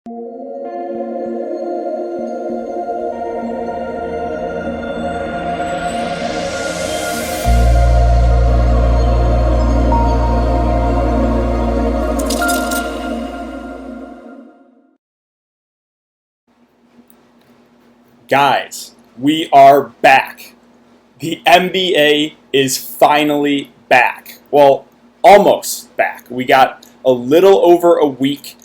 Guys, we are back. The NBA is finally back. Well, almost back. We got a little over a week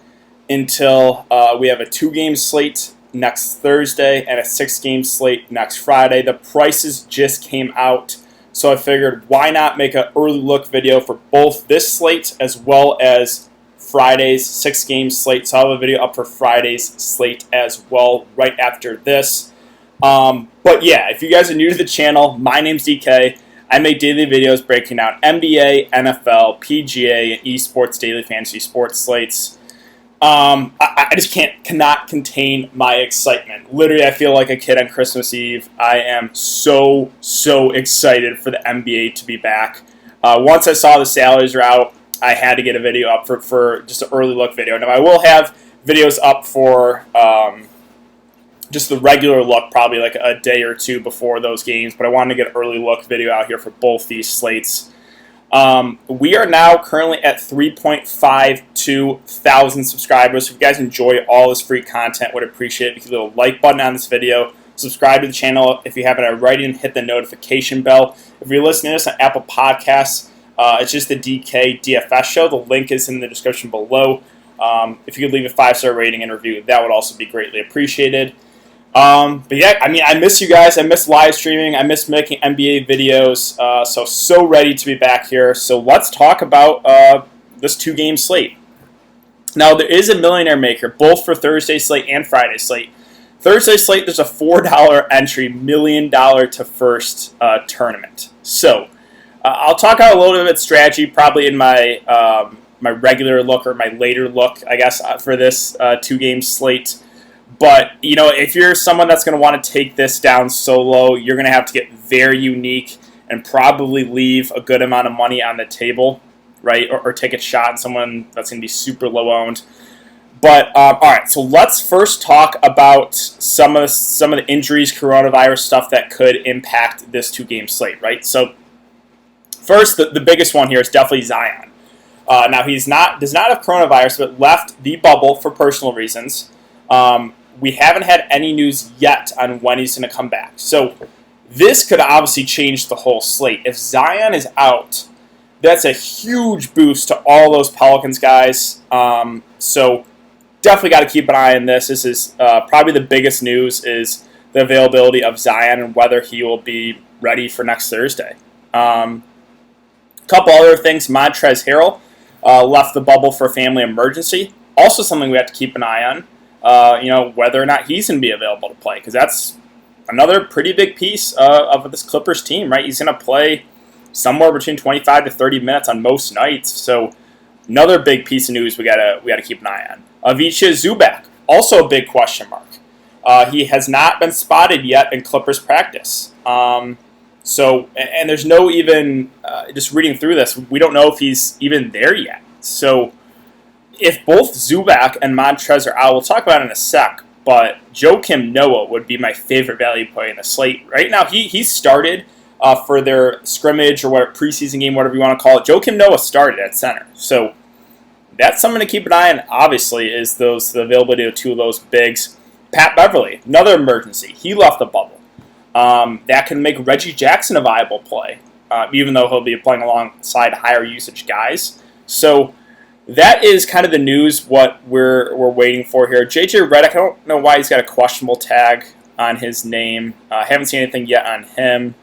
until we have a 2-game slate next Thursday and a 6-game slate next Friday. The prices just came out, so I figured why not make an early look video for both this slate as well as Friday's 6-game slate. So I'll have a video up for Friday's slate as well right after this. But yeah, if you guys are new to the channel, my name's DK. I make daily videos breaking down NBA, NFL, PGA, and esports daily fantasy sports slates. I just cannot contain my excitement. Literally, I feel like a kid on Christmas Eve. I am so excited for the NBA to be back. Once I saw the salaries are out, I had to get a video up for just an early look video. Now, I will have videos up for just the regular look, probably like a day or two before those games, but I wanted to get an early look video out here for both these slates. We are now currently at 3.52 thousand subscribers. So if you guys enjoy all this free content, would appreciate it if you hit the like button on this video, subscribe to the channel if you haven't already, and hit the notification bell. If you're listening to this on Apple Podcasts, it's just the DK DFS show. The link is in the description below. If you could leave a 5-star rating and review, that would also be greatly appreciated. But yeah, I mean, I miss you guys. I miss live streaming. I miss making NBA videos. So ready to be back here. So let's talk about this 2-game slate. Now, there is a millionaire maker, both for Thursday slate and Friday slate. Thursday slate, there's a $4 entry, $1 million to first tournament. So I'll talk out a little bit of strategy, probably in my my regular look or my later look, I guess, for this 2-game slate. But, you know, if you're someone that's going to want to take this down solo, you're going to have to get very unique and probably leave a good amount of money on the table, right? Or take a shot on someone that's going to be super low owned. But, all right, so let's first talk about some of the injuries, coronavirus stuff that could impact this 2-game slate, right? So, first, the biggest one here is definitely Zion. Now, does not have coronavirus, but left the bubble for personal reasons. We haven't had any news yet on when he's going to come back. So this could obviously change the whole slate. If Zion is out, that's a huge boost to all those Pelicans guys. So definitely got to keep an eye on this. This is probably the biggest news is the availability of Zion and whether he will be ready for next Thursday. A couple other things. Montrezl Harrell left the bubble for a family emergency. Also something we have to keep an eye on. You know, whether or not he's going to be available to play, because that's another pretty big piece of this Clippers team, right? He's going to play somewhere between 25 to 30 minutes on most nights, so another big piece of news we gotta keep an eye on. Ivica Zubac, also a big question mark. He has not been spotted yet in Clippers practice. So, and there's no even, just reading through this, we don't know if he's even there yet. So, if both Zubac and Montrezl are out, we'll talk about it in a sec, but Joakim Noah would be my favorite value play in the slate. Right now, he started for their scrimmage or whatever, preseason game, whatever you want to call it. Joakim Noah started at center. So that's something to keep an eye on, obviously, is the availability of two of those bigs. Pat Beverly, another emergency. He left the bubble. That can make Reggie Jackson a viable play, even though he'll be playing alongside higher usage guys. So that is kind of the news, what we're waiting for here. JJ Redick, I don't know why he's got a questionable tag on his name. Haven't seen anything yet on him.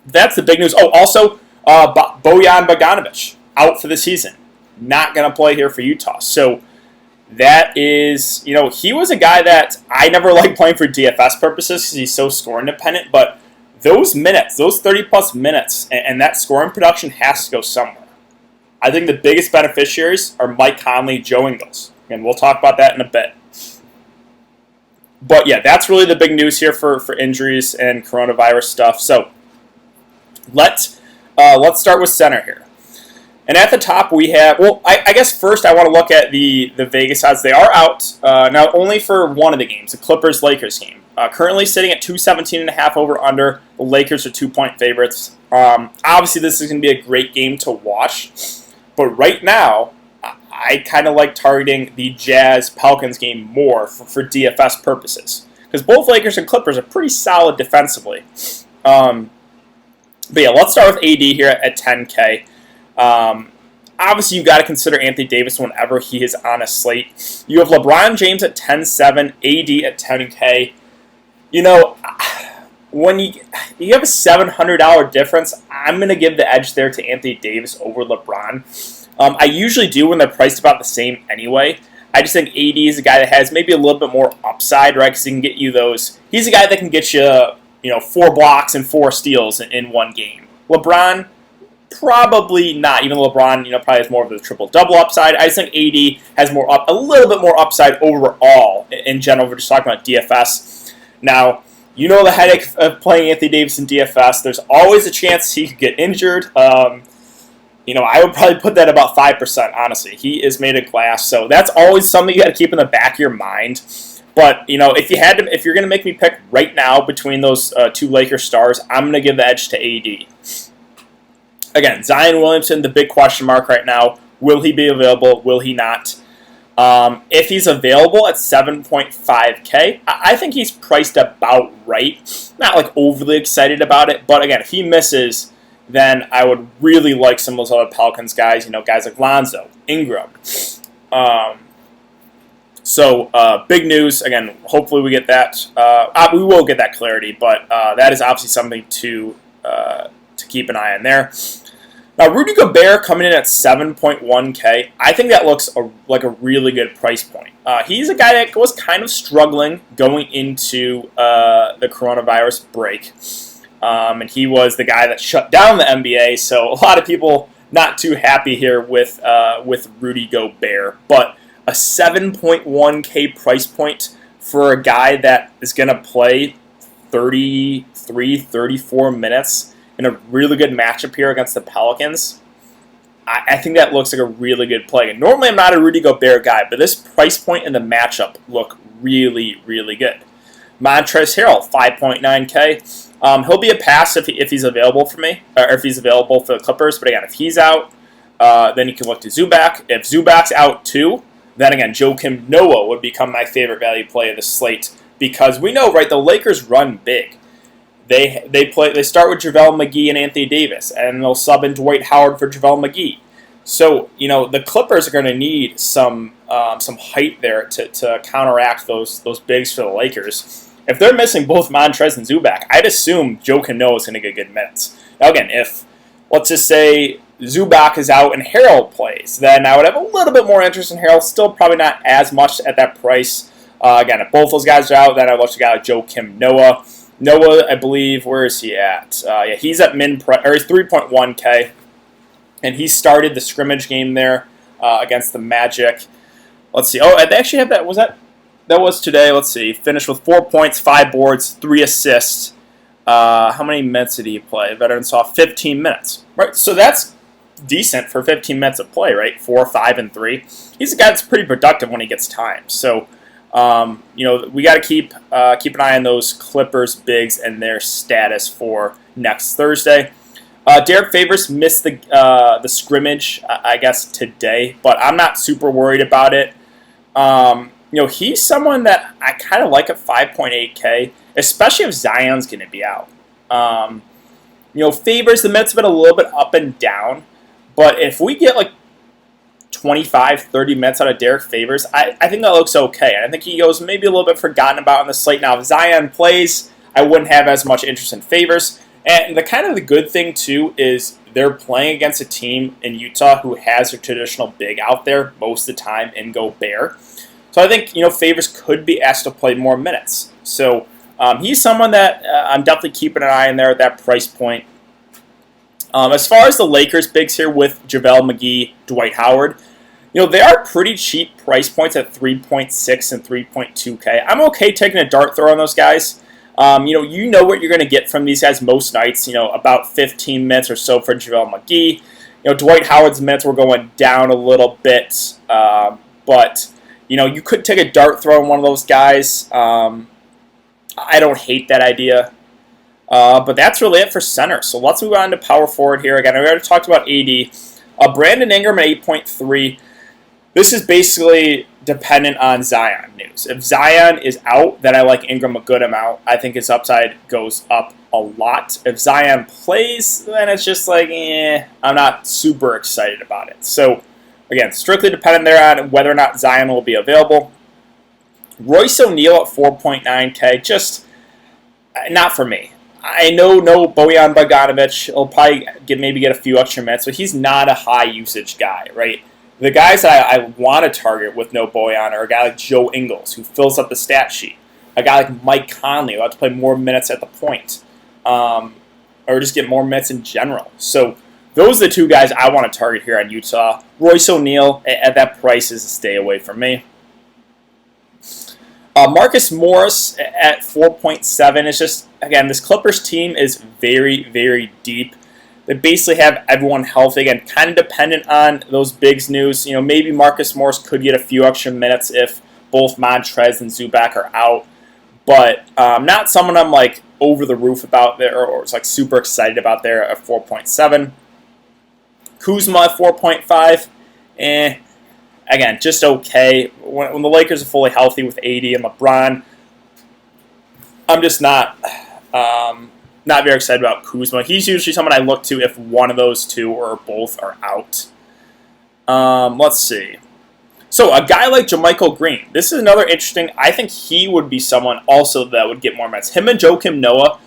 That's the big news. Oh, also, Bojan Bogdanovic, out for the season. Not going to play here for Utah. So that is, you know, he was a guy that I never liked playing for DFS purposes because he's so score independent, but those minutes, those 30-plus minutes, and that scoring production has to go somewhere. I think the biggest beneficiaries are Mike Conley, Joe Ingles, and we'll talk about that in a bit. But yeah, that's really the big news here for injuries and coronavirus stuff. So let's start with center here. And at the top we have, well, I guess first I want to look at the Vegas odds. They are out, now only for one of the games, the Clippers-Lakers game. Currently sitting at 217.5 over-under. The Lakers are 2-point favorites. Obviously this is going to be a great game to watch. But right now, I kind of like targeting the Jazz-Pelicans game more for DFS purposes. Because both Lakers and Clippers are pretty solid defensively. But yeah, let's start with AD here at 10K. Obviously, you've got to consider Anthony Davis whenever he is on a slate. You have LeBron James at 10.7, AD at 10K. You know, when you have a $700 difference, I'm going to give the edge there to Anthony Davis over LeBron. I usually do when they're priced about the same anyway. I just think AD is a guy that has maybe a little bit more upside, right? Because he can get you those. He's a guy that can get you, 4 blocks and 4 steals in one game. LeBron, probably not. Even LeBron, probably has more of the triple-double upside. I just think AD has a little bit more upside overall in general. We're just talking about DFS. Now, the headache of playing Anthony Davis in DFS. There's always a chance he could get injured. I would probably put that about 5%, honestly. He is made of glass, so that's always something you got to keep in the back of your mind. But, if you're going to make me pick right now between those two Lakers stars, I'm going to give the edge to AD. Again, Zion Williamson, the big question mark right now. Will he be available? Will he not? If he's available at 7.5K, I think he's priced about right. Not like overly excited about it, but again, if he misses, then I would really like some of those other Pelicans guys, guys like Lonzo, Ingram. So big news. Again, hopefully we get that. We will get that clarity, but that is obviously something to keep an eye on there. Now, Rudy Gobert coming in at 7.1K, I think that looks like a really good price point. He's a guy that was kind of struggling going into the coronavirus break. And he was the guy that shut down the NBA, so a lot of people not too happy here with Rudy Gobert. But a 7.1K price point for a guy that is going to play 33, 34 minutes in a really good matchup here against the Pelicans, I think that looks like a really good play. And normally I'm not a Rudy Gobert guy, but this price point and the matchup look really, really good. Montrezl Harrell, 5.9K. He'll be a pass if he's available for me, or if he's available for the Clippers. But again, if he's out, then you can look to Zubac. If Zubac's out too, then again, Joakim Noah would become my favorite value play of the slate, because we know, right, the Lakers run big. They start with JaVale McGee and Anthony Davis, and they'll sub in Dwight Howard for JaVale McGee. So, the Clippers are going to need some height there to counteract those bigs for the Lakers. If they're missing both Montrezl and Zubac, I'd assume Joakim Noah is going to get good minutes. Now again, if, let's just say, Zubac is out and Harrell plays, then I would have a little bit more interest in Harrell. Still probably not as much at that price. Again, if both those guys are out, then I'd look to a guy like Joakim Noah. Noah, I believe, where is he at? Yeah, he's at he's 3.1K, and he started the scrimmage game there against the Magic. Let's see. Oh, they actually have that. That was today. Let's see. Finished with 4 points, 5 boards, 3 assists. How many minutes did he play? Veteran saw 15 minutes. Right. So that's decent for 15 minutes of play, right? 4, 5, and 3. He's a guy that's pretty productive when he gets time. So, we got to keep an eye on those Clippers bigs and their status for next Thursday. Derek Favors missed the scrimmage, I guess, today, but I'm not super worried about it. He's someone that I kind of like at 5.8K, especially if Zion's going to be out. Favors, the minutes have been a little bit up and down, but if we get like 25, 30 minutes out of Derek Favors, I think that looks okay. And I think he goes maybe a little bit forgotten about on the slate. Now, if Zion plays, I wouldn't have as much interest in Favors. And the good thing, too, is they're playing against a team in Utah who has a traditional big out there most of the time in Gobert. So I think, Favors could be asked to play more minutes. So he's someone that I'm definitely keeping an eye on there at that price point. As far as the Lakers bigs here with JaVale McGee, Dwight Howard, they are pretty cheap price points at 3.6 and 3.2K. I'm okay taking a dart throw on those guys. What you're going to get from these guys most nights, about 15 minutes or so for JaVale McGee. Dwight Howard's minutes were going down a little bit, but you could take a dart throw on one of those guys. I don't hate that idea. But that's really it for center. So let's move on to power forward here. Again, I already talked about AD. Brandon Ingram at 8.3. This is basically dependent on Zion news. If Zion is out, then I like Ingram a good amount. I think his upside goes up a lot. If Zion plays, then it's just like, I'm not super excited about it. So, again, strictly dependent there on whether or not Zion will be available. Royce O'Neal at 4.9K, just not for me. I know no Bojan Bogdanovic. He'll probably maybe get a few extra minutes, but he's not a high usage guy, right? The guys that I want to target with no Bojan are a guy like Joe Ingles, who fills up the stat sheet. A guy like Mike Conley, who has to play more minutes at the point. Or just get more minutes in general. So those are the two guys I want to target here on Utah. Royce O'Neal, at that price, is a stay away from me. Marcus Morris at 4.7 is just, again, this Clippers team is very, very deep. They basically have everyone healthy. Again, kind of dependent on those bigs news. Maybe Marcus Morris could get a few extra minutes if both Montrez and Zubac are out. But not someone I'm like over the roof about there or like super excited about there at 4.7. Kuzma at 4.5. Again, just okay. When the Lakers are fully healthy with AD and LeBron, I'm just not very excited about Kuzma. He's usually someone I look to if one of those two or both are out. Let's see. So a guy like JaMychal Green, this is another interesting. I think he would be someone also that would get more minutes. Him and Joakim Noah,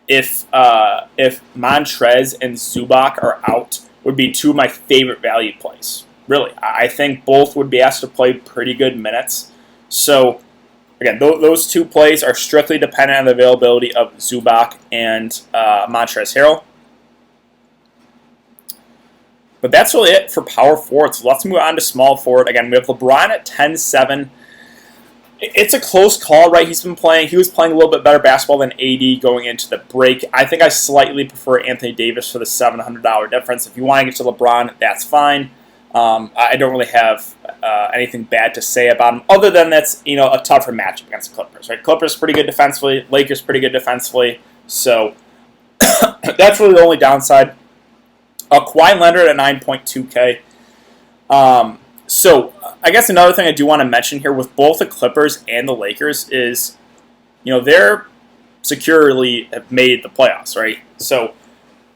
if Montrez and Zubac are out, would be two of my favorite value plays. Really, I think both would be asked to play pretty good minutes. So, again, those two plays are strictly dependent on the availability of Zubac and Montrezl Harrell. But that's really it for power forward. So let's move on to small forward. Again, we have LeBron at 10.7. It's a close call, right? He was playing a little bit better basketball than AD going into the break. I think I slightly prefer Anthony Davis for the $700 difference. If you want to get to LeBron, that's fine. I don't really have anything bad to say about him, other than that's a tougher matchup against the Clippers. Right? Clippers pretty good defensively, Lakers pretty good defensively, so that's really the only downside. Kawhi Leonard at 9.2K. So I guess another thing I do want to mention here with both the Clippers and the Lakers is, they're securely have made the playoffs, right? So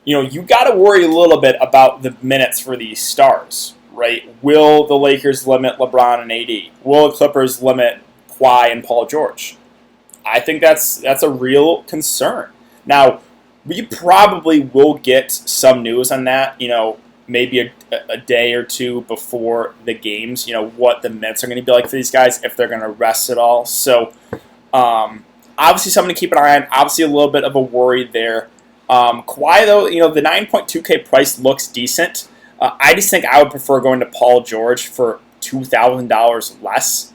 you got to worry a little bit about the minutes for these stars. Right? Will the Lakers limit LeBron and AD? Will the Clippers limit Kawhi and Paul George? I think that's a real concern. Now, we probably will get some news on that, maybe a day or two before the games, what the minutes are going to be like for these guys, if they're going to rest at all. So, obviously something to keep an eye on. Obviously a little bit of a worry there. Kawhi, though, the 9.2K price looks decent. I just think I would prefer going to Paul George for $2,000 less.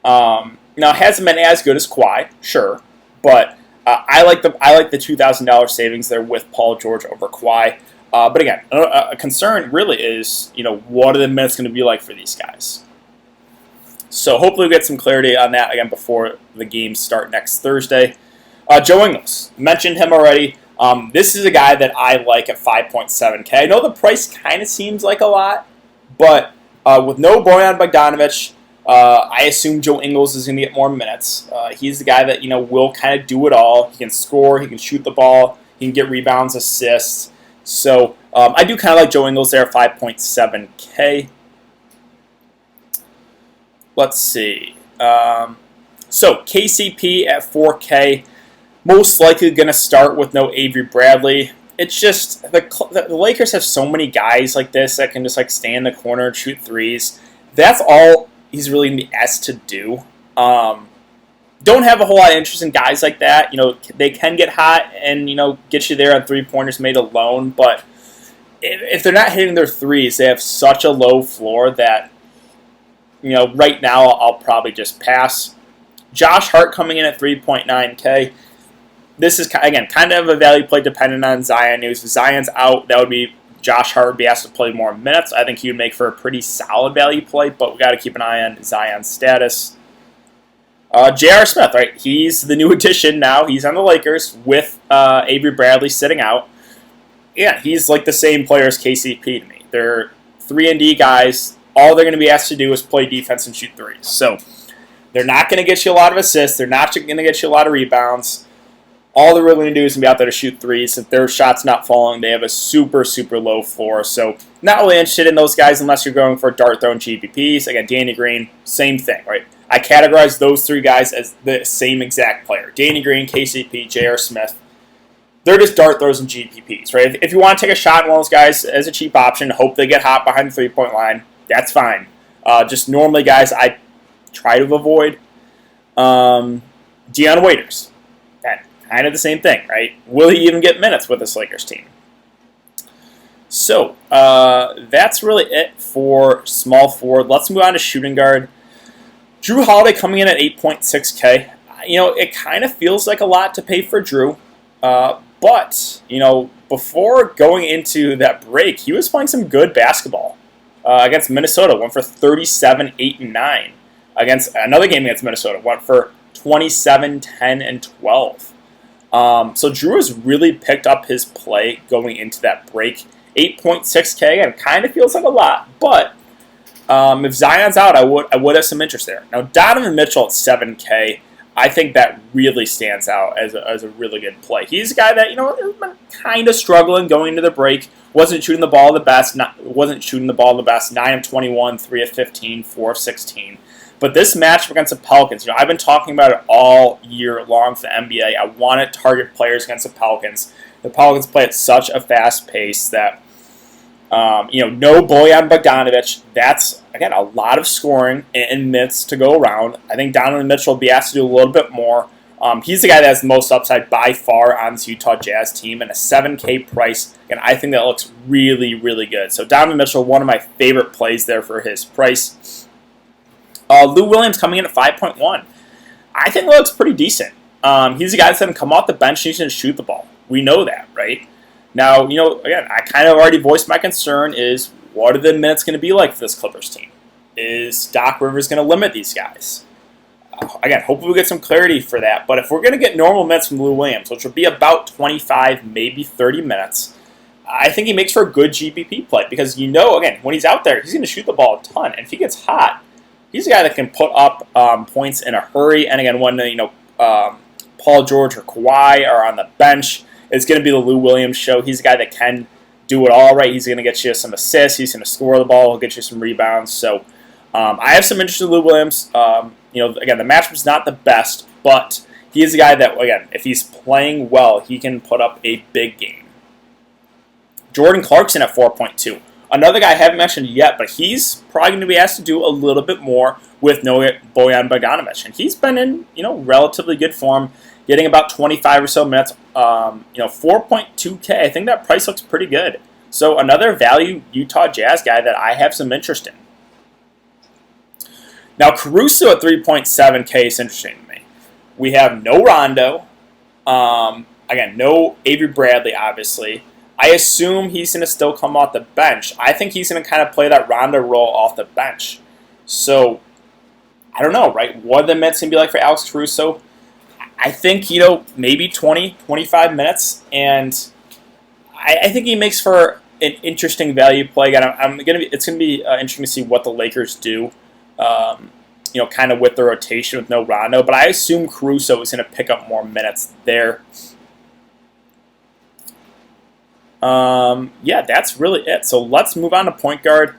Now, it hasn't been as good as Kawhi, sure, but I like the $2,000 savings there with Paul George over Kawhi. But again, a concern really is, what are the minutes going to be like for these guys? So hopefully we get some clarity on that again before the games start next Thursday. Joe Ingles, mentioned him already. This is a guy that I like at 5.7K. I know the price kind of seems like a lot, but with no Bojan Bogdanovic, I assume Joe Ingles is going to get more minutes. He's the guy that will kind of do it all. He can score, he can shoot the ball, he can get rebounds, assists. So I do kind of like Joe Ingles there at 5.7K. Let's see. So KCP at 4K. Most likely going to start with no Avery Bradley. It's just the Lakers have so many guys like this that can just stay in the corner and shoot threes. That's all he's really going to be asked to do. Don't have a whole lot of interest in guys like that. They can get hot and get you there on 3-pointers made alone. But if they're not hitting their threes, they have such a low floor that right now I'll probably just pass. Josh Hart coming in at 3.9K. This is, again, kind of a value play dependent on Zion news. If Zion's out, that would be Josh Hart would be asked to play more minutes. I think he would make for a pretty solid value play, but we got to keep an eye on Zion's status. J.R. Smith, right? He's the new addition now. He's on the Lakers with Avery Bradley sitting out. Yeah, he's like the same player as KCP to me. They're 3-and-D guys. All they're going to be asked to do is play defense and shoot threes. So they're not going to get you a lot of assists. They're not going to get you a lot of rebounds. All they're really going to do is be out there to shoot threes. If their shot's not falling, they have a super, super low floor. So not really interested in those guys unless you're going for dart throwing GPPs. Again, Danny Green, same thing, right? I categorize those three guys as the same exact player. Danny Green, KCP, J.R. Smith. They're just dart throws and GPPs, right? If you want to take a shot on one of those guys as a cheap option, hope they get hot behind the three-point line, that's fine. Just normally guys I try to avoid. Deion Waiters. Kind of the same thing, right? Will he even get minutes with this Lakers team? So, that's really it for small forward. Let's move on to shooting guard. Jrue Holiday coming in at 8.6K. You know, it kind of feels like a lot to pay for Jrue. But, you know, before going into that break, he was playing some good basketball. Against Minnesota, went for 37, 8, and 9. Against another game against Minnesota, went for 27, 10, and 12. So Jrue has really picked up his play going into that break. 8.6K, again, kind of feels like a lot, but if Zion's out, I would have some interest there. Now, Donovan Mitchell at 7K, I think that really stands out as a really good play. He's a guy that, you know, has been kind of struggling going into the break. Wasn't shooting the ball the best. 9 of 21, 3 of 15, 4 of 16. But this matchup against the Pelicans, you know, I've been talking about it all year long for the NBA. I want to target players against the Pelicans. The Pelicans play at such a fast pace that, you know, no Bojan Bogdanovic. That's, again, a lot of scoring and minutes to go around. I think Donovan Mitchell will be asked to do a little bit more. He's the guy that has the most upside by far on this Utah Jazz team, and a 7K price, and I think that looks really, really good. So Donovan Mitchell, one of my favorite plays there for his price. Lou Williams coming in at 5.1. I think that looks pretty decent. He's a guy that's going to come off the bench and he's going to shoot the ball. We know that, right? Now, you know, again, I kind of already voiced my concern is what are the minutes going to be like for this Clippers team? Is Doc Rivers going to limit these guys? Again, hopefully we get some clarity for that. But if we're going to get normal minutes from Lou Williams, which will be about 25, maybe 30 minutes, I think he makes for a good GPP play. Because you know, again, when he's out there, he's going to shoot the ball a ton. And if he gets hot, he's a guy that can put up points in a hurry. And again, when Paul George or Kawhi are on the bench, it's going to be the Lou Williams show. He's a guy that can do it all right. He's going to get you some assists. He's going to score the ball. He'll get you some rebounds. So I have some interest in Lou Williams. Again, the matchup's not the best, but he is a guy that, again, if he's playing well, he can put up a big game. Jordan Clarkson at 4.2. Another guy I haven't mentioned yet, but he's probably going to be asked to do a little bit more with no Bojan Bogdanovic. And he's been in, relatively good form, getting about 25 or so minutes. 4.2K, I think that price looks pretty good. So another value Utah Jazz guy that I have some interest in. Now, Caruso at 3.7K is interesting to me. We have no Rondo. Again, no Avery Bradley, obviously. I assume he's going to still come off the bench. I think he's going to kind of play that Rondo role off the bench. So, I don't know, right? What are the minutes going to be like for Alex Caruso? I think, maybe 20, 25 minutes. And I think he makes for an interesting value play. Again, it's going to be interesting to see what the Lakers do, kind of with the rotation with no Rondo. But I assume Caruso is going to pick up more minutes there. That's really it. So let's move on to point guard.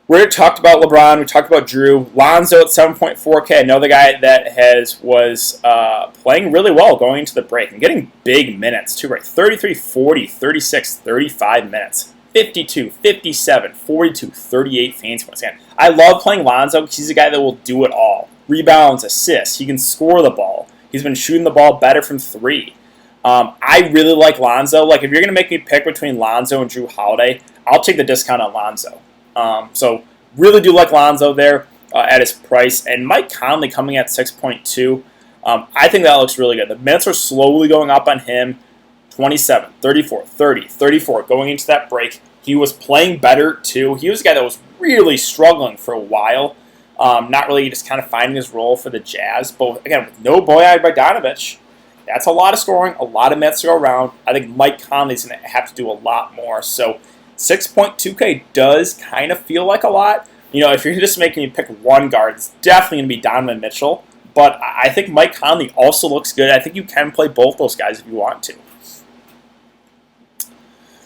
We already talked about LeBron. We talked about Jrue. Lonzo at 7.4K. Another guy that was playing really well going into the break and getting big minutes too, right? 33, 40, 36, 35 minutes. 52, 57, 42, 38 fantasy points. Again, I love playing Lonzo because he's a guy that will do it all. Rebounds, assists. He can score the ball. He's been shooting the ball better from three. I really like Lonzo. Like, if you're going to make me pick between Lonzo and Jrue Holiday, I'll take the discount on Lonzo. So really do like Lonzo there at his price. And Mike Conley coming at 6.2. I think that looks really good. The minutes are slowly going up on him. 27, 34, 30, 34. Going into that break, he was playing better too. He was a guy that was really struggling for a while. Not really just kind of finding his role for the Jazz. But again, with no Bojan Bogdanovic, that's a lot of scoring, a lot of minutes to go around. I think Mike Conley's going to have to do a lot more. So 6.2K does kind of feel like a lot. You know, if you're just making me pick one guard, it's definitely going to be Donovan Mitchell. But I think Mike Conley also looks good. I think you can play both those guys if you want to.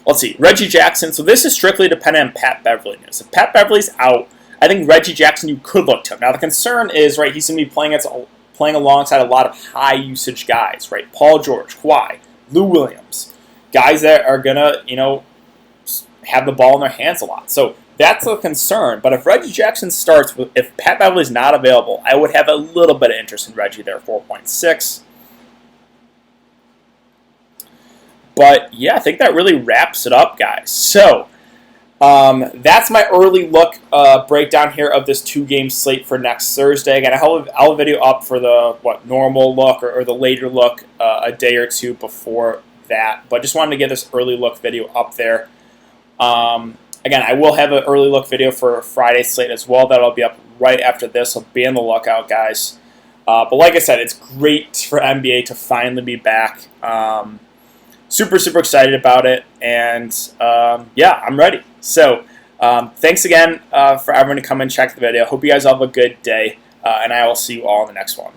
Let's see, Reggie Jackson. So this is strictly dependent on Pat Beverly news. If Pat Beverly's out, I think Reggie Jackson, you could look to him. Now the concern is, right, he's going to be playing alongside a lot of high usage guys, right? Paul George, Kawhi, Lou Williams, guys that are going to, you know, have the ball in their hands a lot. So that's a concern. But if Reggie Jackson starts, if Pat Beverly's not available, I would have a little bit of interest in Reggie there, 4.6. But yeah, I think that really wraps it up, guys. So that's my early look breakdown here of this 2-game slate for next Thursday. Again, I'll have a video up for the normal look or the later look a day or two before that. But just wanted to get this early look video up there. Again, I will have an early look video for Friday's slate as well. That'll be up right after this, so be on the lookout, guys. But like I said, it's great for NBA to finally be back. Super, super excited about it, and yeah, I'm ready. So thanks again for everyone to come and check the video. Hope you guys all have a good day, and I will see you all in the next one.